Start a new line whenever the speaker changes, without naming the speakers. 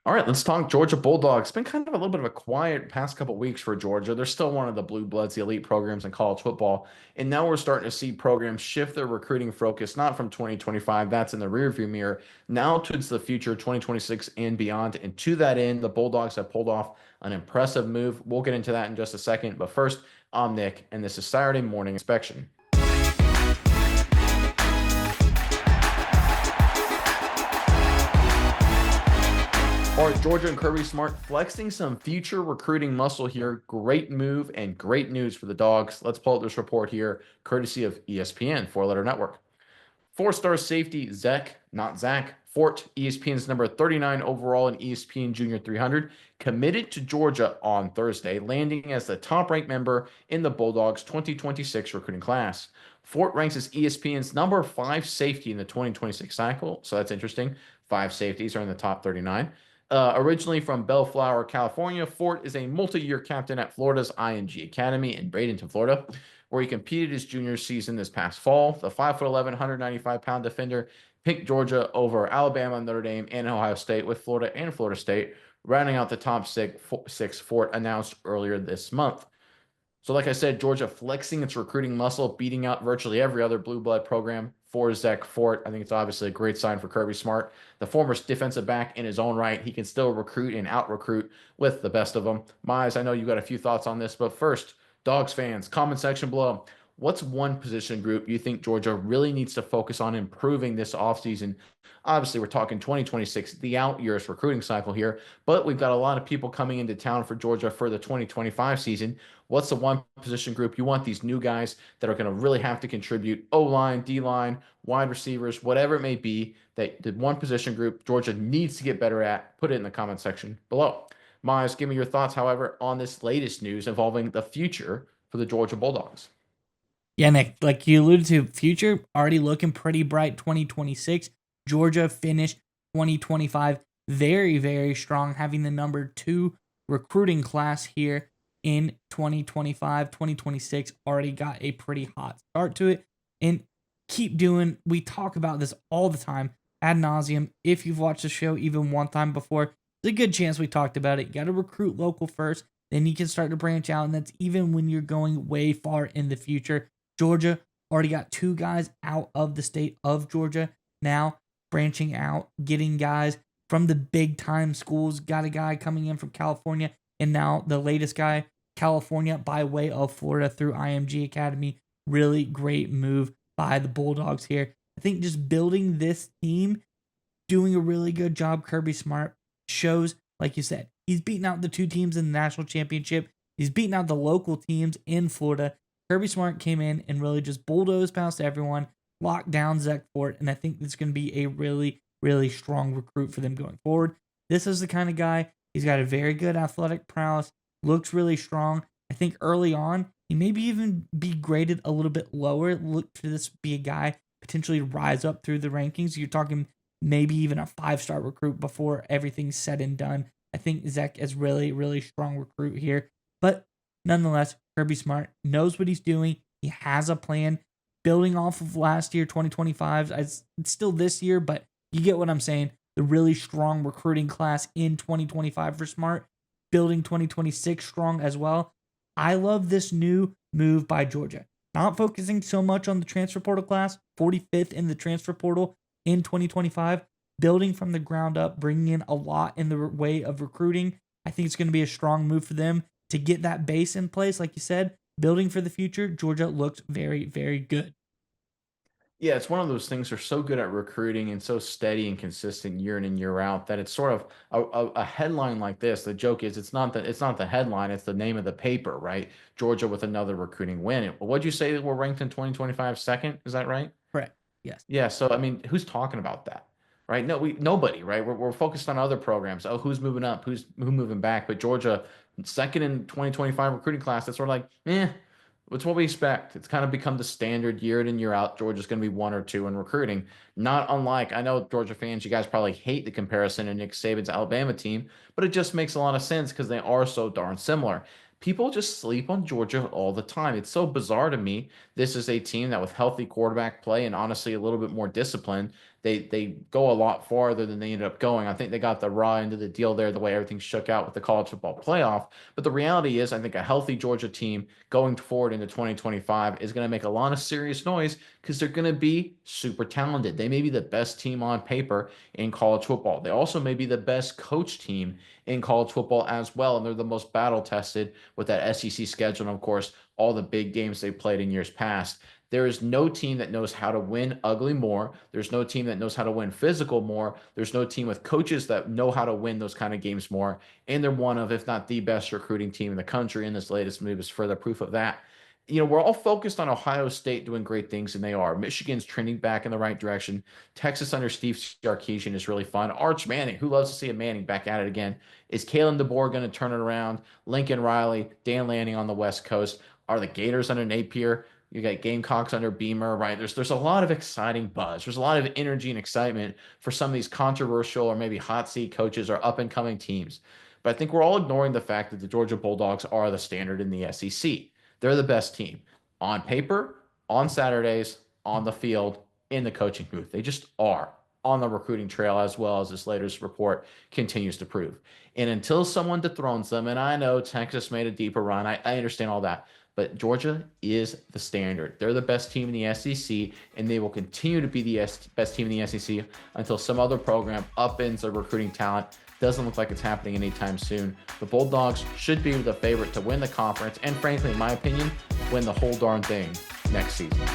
All right, let's talk Georgia Bulldogs. It's been kind of a little bit of a quiet past couple weeks for Georgia. They're still one of the blue bloods, the elite programs in college football. And now we're starting to see programs shift their recruiting focus, not from 2025, that's in the rearview mirror, now towards the future, 2026 and beyond. And to that end, the Bulldogs have pulled off an impressive move. We'll get into that in just a second. But first, I'm Nick, and this is Saturday Morning Inspection. All right, Georgia and Kirby Smart flexing some future recruiting muscle here. Great move and great news for the Dogs. Let's pull up this report here, courtesy of ESPN, four-letter network. Four-star safety not Zach Fort, ESPN's number 39 overall in ESPN Junior 300, committed to Georgia on Thursday, landing as the top-ranked member in the Bulldogs 2026 recruiting class. Fort ranks as ESPN's number 5 safety in the 2026 cycle, so that's interesting. 5 safeties are in the top 39. Originally from Bellflower, California, Fort is a multi-year captain at Florida's IMG Academy in Bradenton, Florida, where he competed his junior season this past fall. The 5'11", 195-pound defender picked Georgia over Alabama, Notre Dame, and Ohio State, with Florida and Florida State rounding out the top six. Fort announced earlier this month. So like I said, Georgia flexing its recruiting muscle, beating out virtually every other blue blood program for Zech Fort. I think it's obviously a great sign for Kirby Smart. The former defensive back in his own right, he can still recruit and out-recruit with the best of them. Mize, I know you got a few thoughts on this, but first, Dogs fans, comment section below. What's one position group you think Georgia really needs to focus on improving this offseason? Obviously, we're talking 2026, the out years recruiting cycle here, but we've got a lot of people coming into town for Georgia for the 2025 season. What's the one position group you want these new guys that are going to really have to contribute? O-line, D-line, wide receivers, whatever it may be, that the one position group Georgia needs to get better at. Put it in the comment section below. Miles, give me your thoughts, however, on this latest news involving the future for the Georgia Bulldogs.
Yeah, Nick, like you alluded to, future already looking pretty bright 2026. Georgia finished 2025 very, very strong, having the number 2 recruiting class here in 2025. 2026 already got a pretty hot start to it. And keep doing, we talk about this all the time ad nauseum. If you've watched the show even one time before, there's a good chance we talked about it. You got to recruit local first, then you can start to branch out. And that's even when you're going way far in the future. Georgia already got 2 guys out of the state of Georgia. Now branching out, getting guys from the big time schools. Got a guy coming in from California, and now the latest guy, California, by way of Florida through IMG Academy. Really great move by the Bulldogs here. I think just building this team, doing a really good job. Kirby Smart shows, like you said, he's beaten out the 2 teams in the national championship. He's beaten out the local teams in Florida. Kirby Smart came in and really just bulldozed past everyone, locked down Zech Fort, and I think this is going to be a really, really strong recruit for them going forward. This is the kind of guy, he's got a very good athletic prowess, looks really strong. I think early on, he maybe even be graded a little bit lower. Look for this to be a guy potentially rise up through the rankings. You're talking maybe even a 5-star recruit before everything's said and done. I think Zech is really, really strong recruit here. But nonetheless, Kirby Smart knows what he's doing. He has a plan. Building off of last year, 2025, it's still this year, but you get what I'm saying. The really strong recruiting class in 2025 for Smart, building 2026 strong as well. I love this new move by Georgia. Not focusing so much on the transfer portal class, 45th in the transfer portal in 2025, building from the ground up, bringing in a lot in the way of recruiting. I think it's going to be a strong move for them to get that base in place. Like you said, building for the future. Georgia looks very, very good.
Yeah, it's one of those things they're so good at recruiting and so steady and consistent year in and year out that it's sort of a headline like this. The joke is it's not the headline, it's the name of the paper, right? Georgia with another recruiting win. What'd you say we're ranked in 2025 second? Is that right?
Correct. Yes.
Yeah, so I mean, who's talking about that? Right? No, nobody, right? We're focused on other programs. Oh, who's moving up? Who moving back? But Georgia, second in 2025 recruiting class, that's sort of like, it's what we expect. It's kind of become the standard year in and year out. Georgia's going to be 1 or 2 in recruiting. Not unlike, I know Georgia fans, you guys probably hate the comparison to Nick Saban's Alabama team, but it just makes a lot of sense because they are so darn similar. People just sleep on Georgia all the time. It's so bizarre to me. This is a team that, with healthy quarterback play and honestly a little bit more discipline, they go a lot farther than they ended up going. I think they got the raw end of the deal there, the way everything shook out with the college football playoff. But the reality is, I think a healthy Georgia team going forward into 2025 is going to make a lot of serious noise because they're going to be super talented. They may be the best team on paper in college football. They also may be the best coach team in college football as well. And they're the most battle tested with that SEC schedule. And of course, all the big games they played in years past. There is no team that knows how to win ugly more. There's no team that knows how to win physical more. There's no team with coaches that know how to win those kind of games more. And they're one of, if not the best recruiting team in the country. And this latest move is further proof of that. We're all focused on Ohio State doing great things, and they are. Michigan's trending back in the right direction. Texas under Steve Sarkisian is really fun. Arch Manning, who loves to see a Manning back at it again. Is Kalen DeBoer going to turn it around? Lincoln Riley, Dan Lanning on the West Coast. Are the Gators under Napier? You got Gamecocks under Beamer, right? There's a lot of exciting buzz. There's a lot of energy and excitement for some of these controversial or maybe hot seat coaches or up and coming teams. But I think we're all ignoring the fact that the Georgia Bulldogs are the standard in the SEC. They're the best team on paper, on Saturdays, on the field, in the coaching booth. They just are on the recruiting trail, as well as this latest report continues to prove. And until someone dethrones them, and I know Texas made a deeper run, I understand all that, but Georgia is the standard. They're the best team in the SEC, and they will continue to be the best team in the SEC until some other program upends their recruiting talent. Doesn't look like it's happening anytime soon. The Bulldogs should be the favorite to win the conference, and frankly, in my opinion, win the whole darn thing next season.